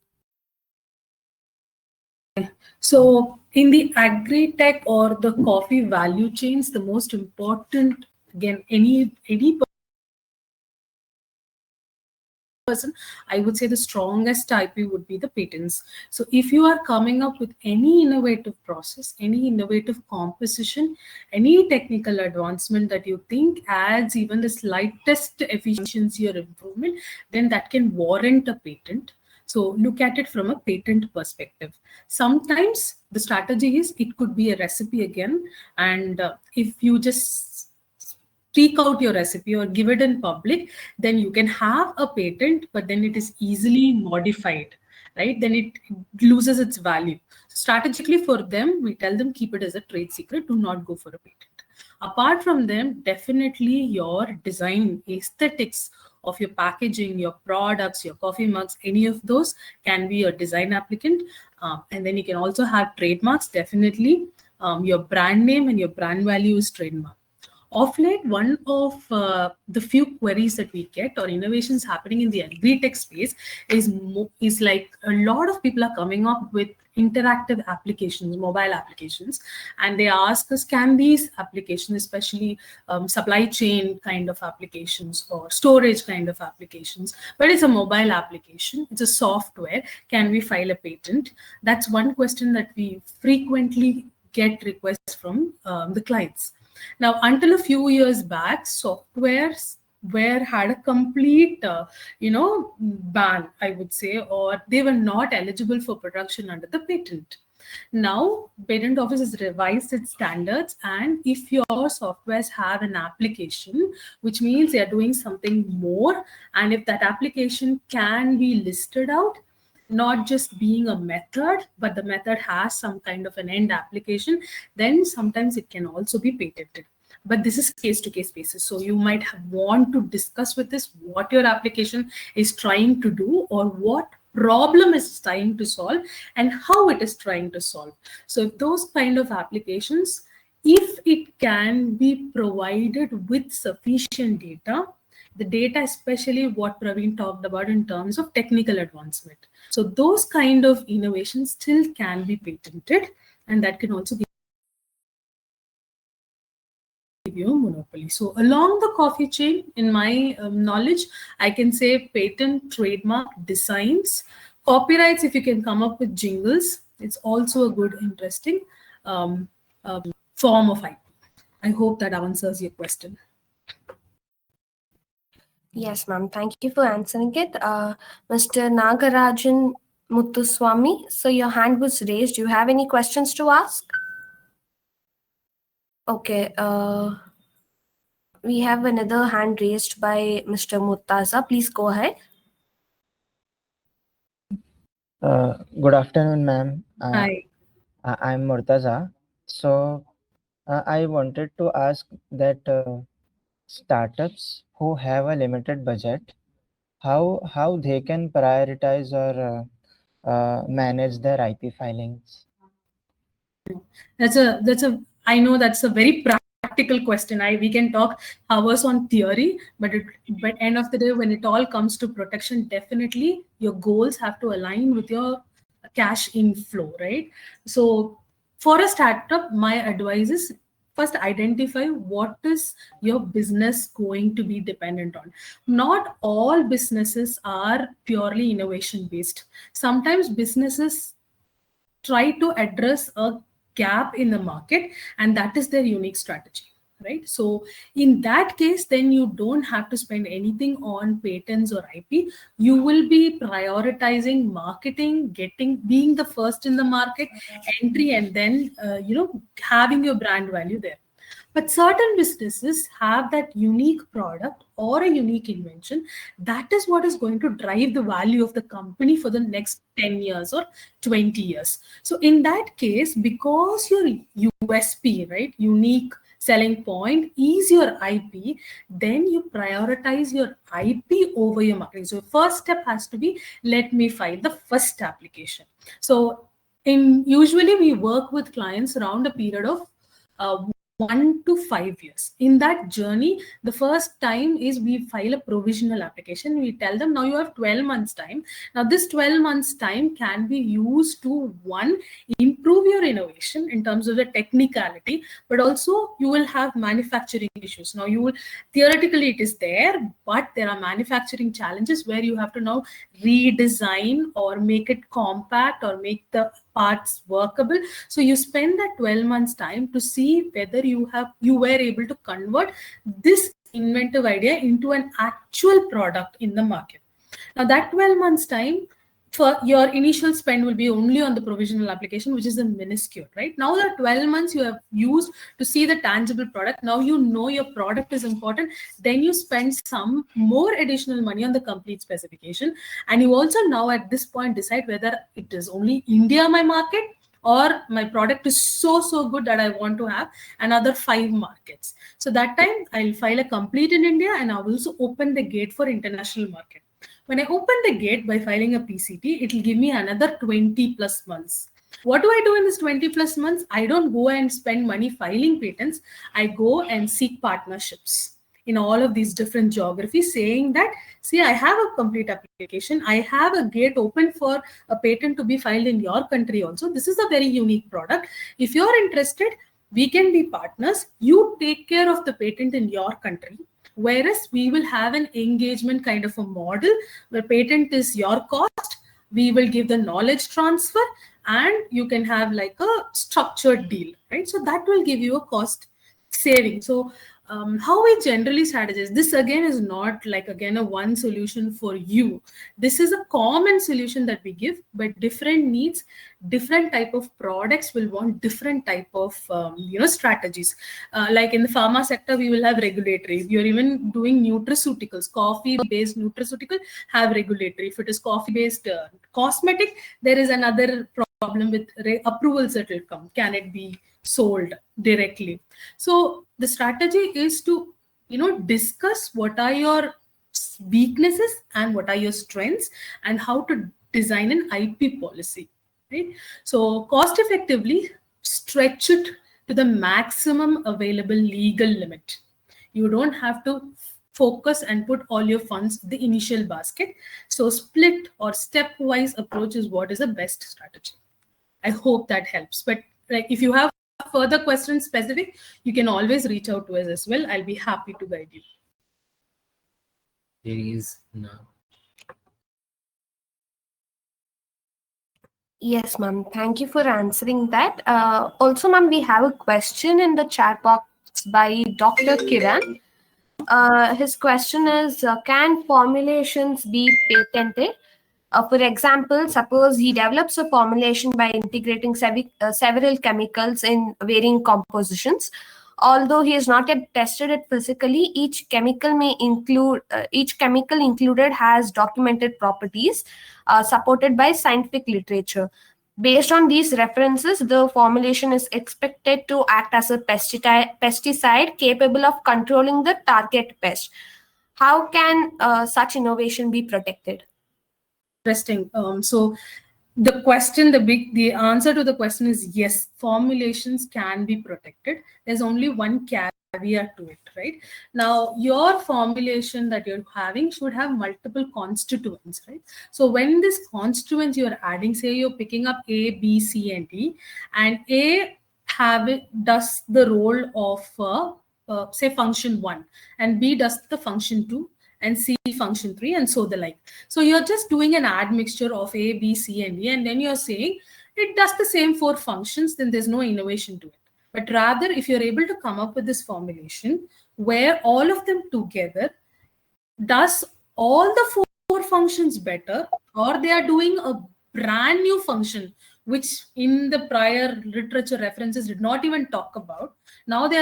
Speaker 4: So in the agri-tech or the coffee value chains, the most important, again, any 100%, I would say the strongest IP would be the patents. So if you are coming up with any innovative process, any innovative composition, any technical advancement that you think adds even the slightest efficiency or improvement, then that can warrant a patent. So look at it from a patent perspective. Sometimes the strategy is it could be a recipe again, and if you just speak out your recipe or give it in public, then you can have a patent, but then it is easily modified, right? Then it loses its value. Strategically for them, we tell them keep it as a trade secret, do not go for a patent. Apart from them, definitely your design, aesthetics of your packaging, your products, your coffee mugs, any of those can be a design applicant. And then you can also have trademarks, definitely. Your brand name and your brand value is trademark. Of late, one of the few queries that we get or innovations happening in the agri-tech space is like a lot of people are coming up with interactive applications, mobile applications, and they ask us, can these applications, especially supply chain kind of applications or storage kind of applications, but it's a mobile application, it's a software, can we file a patent? That's one question that we frequently get requests from the clients. Now, until a few years back, softwares had a complete, ban, I would say, or they were not eligible for production under the patent. Now, Patent Office has revised its standards, and if your softwares have an application, which means they are doing something more, and if that application can be listed out, not just being a method, but the method has some kind of an end application, then sometimes it can also be patented. But this is case-to-case basis. So you might want to discuss with this what your application is trying to do or what problem is trying to solve and how it is trying to solve. So those kind of applications, if it can be provided with sufficient data, the data, especially what Praveen talked about in terms of technical advancement. So those kind of innovations still can be patented, and that can also give you a monopoly. So along the coffee chain, in my knowledge, I can say patent, trademark, designs, copyrights, if you can come up with jingles, it's also a good, interesting form of IP. I hope that answers your question.
Speaker 1: Yes, ma'am. Thank you for answering it. Mr. Nagarajan Muthuswamy, so your hand was raised. Do you have any questions to ask? Okay. We have another hand raised by Mr. Murtaza. Please go ahead.
Speaker 5: Good afternoon, ma'am.
Speaker 4: Hi.
Speaker 5: I'm Murtaza. So I wanted to ask that startups who have a limited budget, how they can prioritize or manage their IP filings?
Speaker 4: I know that's a very practical question. We can talk hours on theory, but end of the day, when it all comes to protection, definitely your goals have to align with your cash inflow, right? So for a startup, my advice is first identify what is your business going to be dependent on. Not all businesses are purely innovation based. Sometimes businesses try to address a gap in the market, and that is their unique strategy, right? So in that case, then you don't have to spend anything on patents or IP. You will be prioritizing marketing, being the first in the market entry, and then having your brand value there. But certain businesses have that unique product or a unique invention. That is what is going to drive the value of the company for the next 10 years or 20 years. So in that case, because your USP, right, unique selling point is your IP, then you prioritize your IP over your marketing. So first step has to be, let me file the first application. So usually we work with clients around a period of 1 to 5 years. In that journey, the first time is we file a provisional application. We tell them, now you have 12 months time. Now this 12 months time can be used to, one, improve your innovation in terms of the technicality, but also you will have manufacturing issues. Now you will, theoretically it is there, but there are manufacturing challenges where you have to now redesign or make it compact or make the parts workable. So you spend that 12 months time to see whether you were able to convert this inventive idea into an actual product in the market. Now that 12 months time, for your initial spend will be only on the provisional application, which is a minuscule, right? Now the 12 months you have used to see the tangible product. Now you know your product is important. Then you spend some more additional money on the complete specification. And you also now at this point decide whether it is only India my market, or my product is so good that I want to have another 5 markets. So that time I'll file a complete in India, and I will also open the gate for international market. When I open the gate by filing a PCT, it will give me another 20 plus months. What do I do in this 20 plus months? I don't go and spend money filing patents. I go and seek partnerships in all of these different geographies, saying that, see, I have a complete application. I have a gate open for a patent to be filed in your country also. This is a very unique product. If you're interested, we can be partners. You take care of the patent in your country. Whereas we will have an engagement kind of a model where patent is your cost, we will give the knowledge transfer, and you can have like a structured deal, right? So that will give you a cost saving. So how we generally strategize, this again is not like again a one solution for you. This is a common solution that we give, but different needs, different type of products will want different type of strategies. Like in the pharma sector, we will have regulatory. If you're even doing nutraceuticals, coffee-based nutraceutical, have regulatory. If it is coffee-based cosmetic, there is another problem with approvals that will come. Can it be sold directly? So the strategy is to discuss what are your weaknesses and what are your strengths, and how to design an IP policy, right? So cost effectively stretch it to the maximum available legal limit. You don't have to focus and put all your funds in the initial basket. So split or stepwise approach is what is the best strategy. I hope that helps. But like if you have further questions specific, you can always reach out to us as well. I'll be happy to guide you.
Speaker 2: There is no.
Speaker 1: Yes, ma'am. Thank you for answering that. Also, ma'am, we have a question in the chat box by Dr. Kiran. His question is, can formulations be patented? For example, suppose he develops a formulation by integrating several chemicals in varying compositions. Although he has not yet tested it physically, each chemical included has documented properties supported by scientific literature. Based on these references, the formulation is expected to act as a pesticide capable of controlling the target pest. How can such innovation be protected?
Speaker 4: Interesting. So the answer to the question is yes, formulations can be protected. There's only one caveat to it, right? Now, your formulation that you're having should have multiple constituents, right? So when this constituents you're adding, say you're picking up A, B, C, and D, and A does the role of say function 1, and B does the function 2, and C function 3, and so the like. So you're just doing an admixture of A, B, C, and D, and then you're saying it does the same 4 functions, then there's no innovation to it. But rather, if you're able to come up with this formulation where all of them together does all the 4 functions better, or they are doing a brand new function, which in the prior literature references did not even talk about. Now they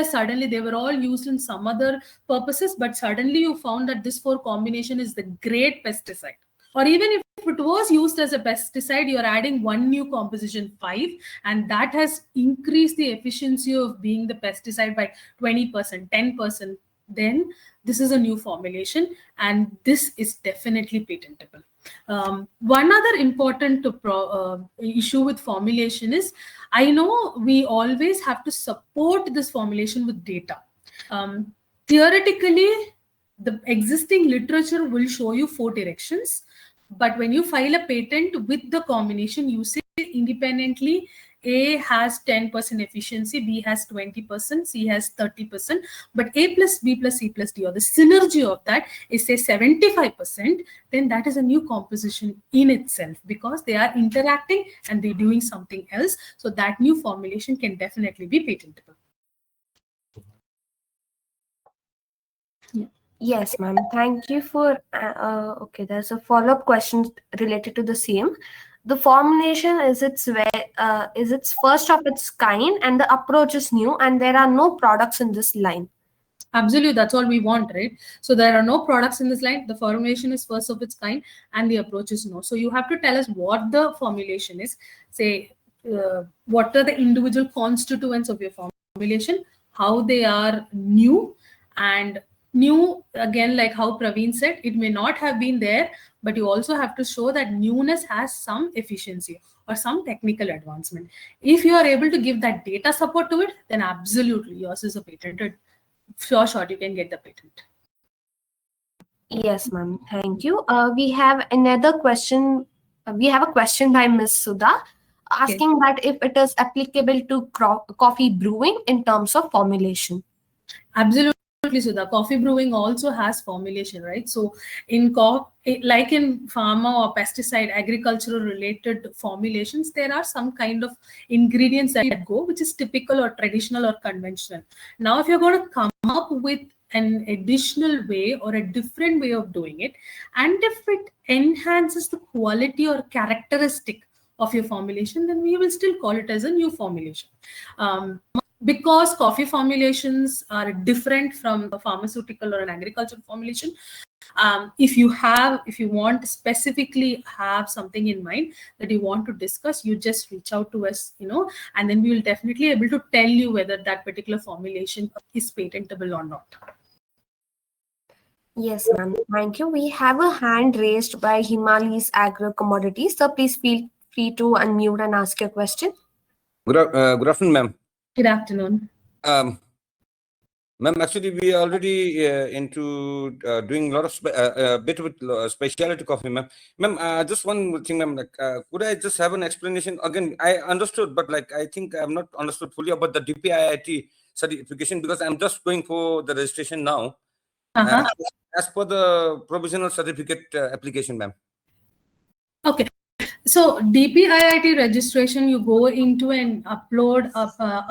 Speaker 4: were all used in some other purposes, but suddenly you found that this 4 combination is the great pesticide. Or even if it was used as a pesticide, you're adding one new composition 5, and that has increased the efficiency of being the pesticide by 20%, 10%. Then this is a new formulation, and this is definitely patentable. One other important issue with formulation is, I know we always have to support this formulation with data. Theoretically, the existing literature will show you 4 directions, but when you file a patent with the combination, you say independently A has 10% efficiency, B has 20%, C has 30%, but A plus B plus C plus D, or the synergy of that is say 75%, then that is a new composition in itself, because they are interacting and they're doing something else. So that new formulation can definitely be patentable.
Speaker 1: Yes, ma'am. Thank you for. Okay, there's a follow-up question related to the same. The formulation is its first of its kind, and the approach is new, and there are no products in this line.
Speaker 4: Absolutely, that's all we want, right? So there are no products in this line. The formulation is first of its kind, and the approach is no. So you have to tell us what the formulation is. Say, what are the individual constituents of your formulation, how they are new, and new, again, like how Praveen said, it may not have been there, but you also have to show that newness has some efficiency or some technical advancement. If you are able to give that data support to it, then absolutely yours is a patented. Sure shot, you can get the patent.
Speaker 1: Yes, ma'am. Thank you. We have another question. We have a question by Ms. Sudha asking that if it is applicable to coffee brewing in terms of formulation.
Speaker 4: Absolutely. So the coffee brewing also has formulation, right? So in like in pharma or pesticide, agricultural related formulations, there are some kind of ingredients that go, which is typical or traditional or conventional. Now, if you're going to come up with an additional way or a different way of doing it, and if it enhances the quality or characteristic of your formulation, then we will still call it as a new formulation. Because coffee formulations are different from a pharmaceutical or an agricultural formulation, if you want to specifically have something in mind that you want to discuss, you just reach out to us, and then we will definitely able to tell you whether that particular formulation is patentable or not.
Speaker 1: Yes, ma'am. Thank you. We have a hand raised by Himalay's Agro Commodities. So please feel free to unmute and ask your question.
Speaker 6: Good afternoon, ma'am.
Speaker 4: Good afternoon.
Speaker 6: Ma'am, actually, we are already into doing a lot of bit with specialty coffee, ma'am. Ma'am, just one thing, ma'am. Like, could I just have an explanation? Again, I understood, but like I think I'm not understood fully about the DPIIT certification, because I'm just going for the registration now. As per the provisional certificate application, ma'am.
Speaker 4: Okay. So DPIIT registration, you go into and upload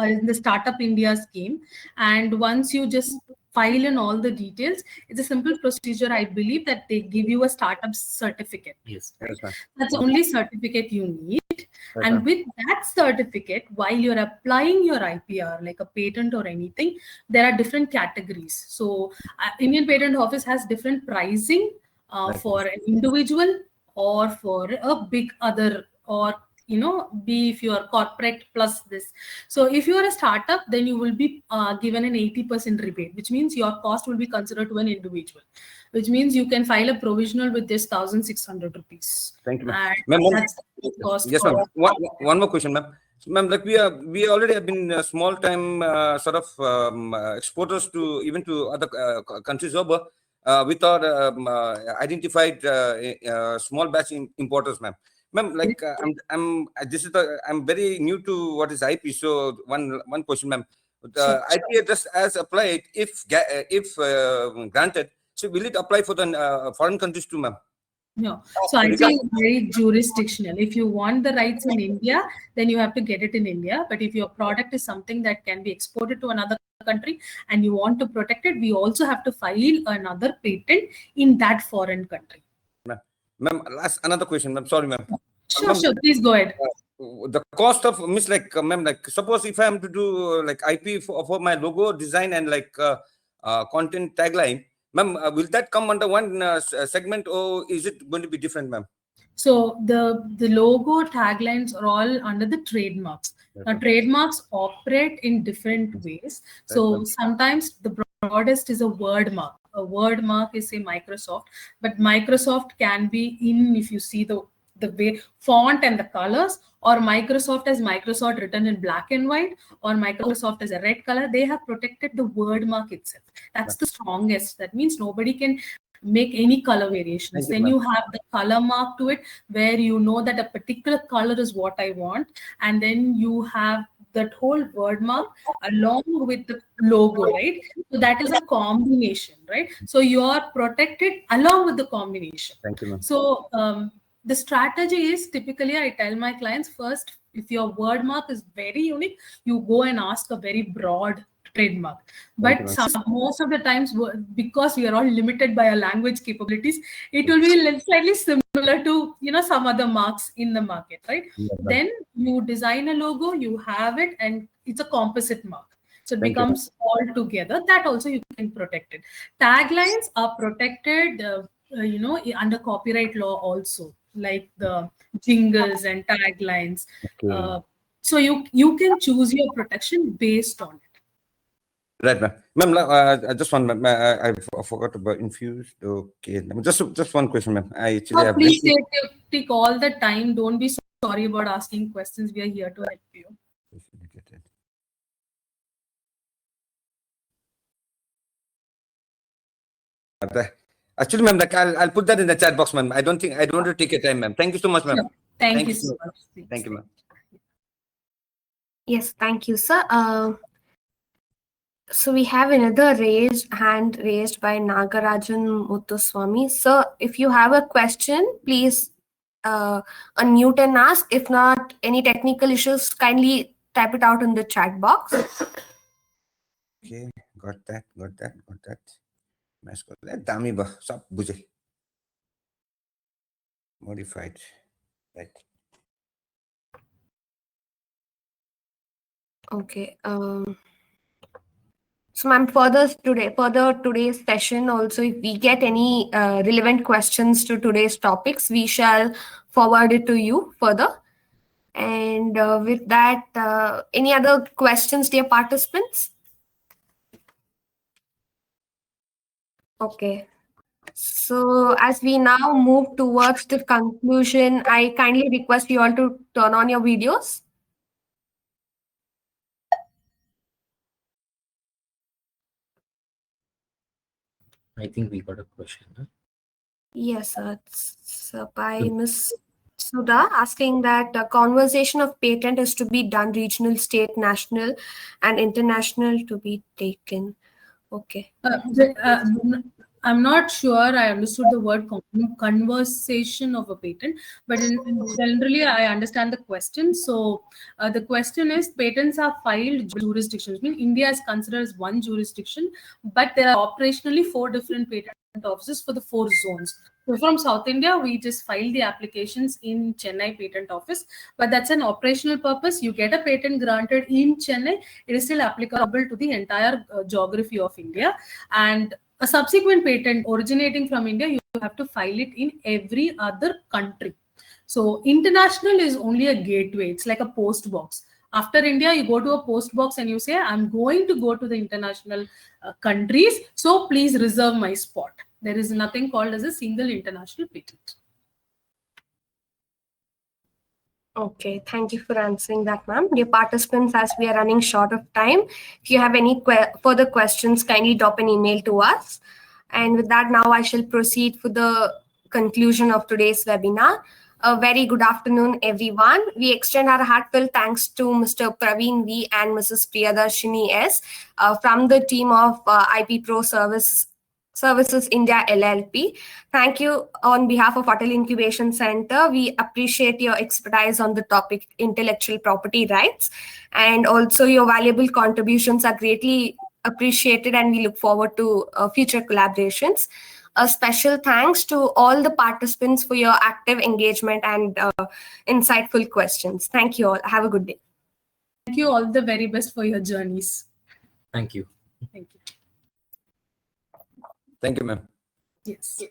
Speaker 4: in the Startup India scheme, and once you just file in all the details, it's a simple procedure. I believe that they give you a startup certificate.
Speaker 2: Yes,
Speaker 4: right? That's the only certificate you need. And with that certificate, while you're applying your IPR, like a patent or anything, there are different categories. So Indian Patent Office has different pricing for an individual, or for a big other, or be if you are corporate plus this. So if you are a startup, then you will be given an 80% rebate, which means your cost will be considered to an individual, which means you can file a provisional with this 1,600 rupees.
Speaker 6: Thank you, ma'am.
Speaker 4: That's the cost.
Speaker 6: Yes, ma'am. One more question, ma'am. Ma'am, like we already have been small time sort of exporters to even to other countries over. With our identified small batch importers, ma'am. Ma'am, like I'm very new to what is IP. So one question, ma'am. The IP just as applied, if granted, so will it apply for the foreign countries too, ma'am?
Speaker 4: No. So IP is very jurisdictional. If you want the rights in India, then you have to get it in India. But if your product is something that can be exported to another country and you want to protect it, we also have to file another patent in that foreign country.
Speaker 6: Ma'am, another question, ma'am. Sorry, ma'am.
Speaker 4: Sure, please go ahead.
Speaker 6: The cost of ma'am, like suppose if I am to do like IP for my logo design and like content tagline, ma'am, will that come under one segment, or is it going to be different, ma'am?
Speaker 4: So the logo taglines are all under the trademarks. Now trademarks operate in different ways. So sometimes the broadest is a word mark. word mark is say Microsoft, but Microsoft can be in, if you see the way font and the colors, or Microsoft as Microsoft written in black and white, or Microsoft as a red color. They have protected the word mark itself. That's the strongest. That means nobody can make any color variations.
Speaker 6: Thank you,
Speaker 4: Then
Speaker 6: ma'am.
Speaker 4: you have the color mark to it, where you know that a particular color is what I want, and then you have that whole word mark along with the logo, right? So that is a combination, right? So you are protected along with the combination.
Speaker 6: Thank you, ma'am.
Speaker 4: So the strategy is, typically I tell my clients, first, if your word mark is very unique, you go and ask a very broad trademark.
Speaker 6: Thank you,
Speaker 4: But
Speaker 6: ma'am.
Speaker 4: most of the times, because we are all limited by our language capabilities, it will be slightly similar to some other marks in the market, right?
Speaker 6: Yeah, ma'am.
Speaker 4: Then you design a logo, you have it, and it's a composite mark. So it
Speaker 6: Thank you.
Speaker 4: becomes all together. That also you can protect it. Taglines are protected, under copyright law also, like the jingles and taglines.
Speaker 6: Okay.
Speaker 4: So you can choose your protection based on it.
Speaker 6: Right, ma'am. Ma'am, just one, ma'am. I forgot about infused. Okay, just one question, ma'am. I actually have.
Speaker 4: Please take all the time. Don't be sorry about asking questions. We are here to help you.
Speaker 6: Actually, ma'am, like I'll put that in the chat box, ma'am. I don't want to take your time, ma'am. Thank you so much, ma'am.
Speaker 4: Sure. Thank
Speaker 6: Thank
Speaker 4: you
Speaker 6: you.
Speaker 4: so much.
Speaker 6: Thank you, ma'am.
Speaker 1: Yes, thank you, sir. So we have another hand raised by Nagarajan Muthuswamy. Sir, if you have a question, please unmute and ask. If not, any technical issues, kindly type it out in the chat box.
Speaker 6: Okay, got that. Mascot. Dami ba? Sab bujhe. Modified. Right.
Speaker 1: Okay. So, ma'am, further today's session, also, if we get any relevant questions to today's topics, we shall forward it to you further. And with that, any other questions, dear participants? Okay. So, as we now move towards the conclusion, I kindly request you all to turn on your videos.
Speaker 2: I think we got a question. Huh?
Speaker 1: Yes, it's by Ms. Sudha asking that a conversation of patent is to be done regional, state, national, and international to be taken. Okay.
Speaker 4: I'm not sure I understood the word conversation of a patent, but generally I understand the question. So the question is, patents are filed jurisdictions. Mean India is considered as one jurisdiction, but there are operationally 4 different patent offices for the 4 zones. So from South India, we just file the applications in Chennai patent office, but that's an operational purpose. You get a patent granted in Chennai, it is still applicable to the entire geography of India. And a subsequent patent originating from India, you have to file it in every other country. So international is only a gateway. It's like a post box. After India, you go to a post box and you say, I'm going to go to the international countries, so please reserve my spot. There is nothing called as a single international patent.
Speaker 1: Okay, thank you for answering that, ma'am. Dear participants, as we are running short of time, if you have any further questions, kindly drop an email to us. And with that, now I shall proceed for the conclusion of today's webinar. A very good afternoon, everyone. We extend our heartfelt thanks to Mr. Praveen V and Mrs. Priyadarshini S from the team of IP Pro Services India LLP. Thank you on behalf of Atal Incubation Center. We appreciate your expertise on the topic intellectual property rights, and also your valuable contributions are greatly appreciated, and we look forward to future collaborations. A special thanks to all the participants for your active engagement and insightful questions. Thank you all. Have a good day.
Speaker 4: Thank you all the very best for your journeys.
Speaker 2: Thank you.
Speaker 4: Thank you.
Speaker 6: Thank you, ma'am.
Speaker 4: Yes.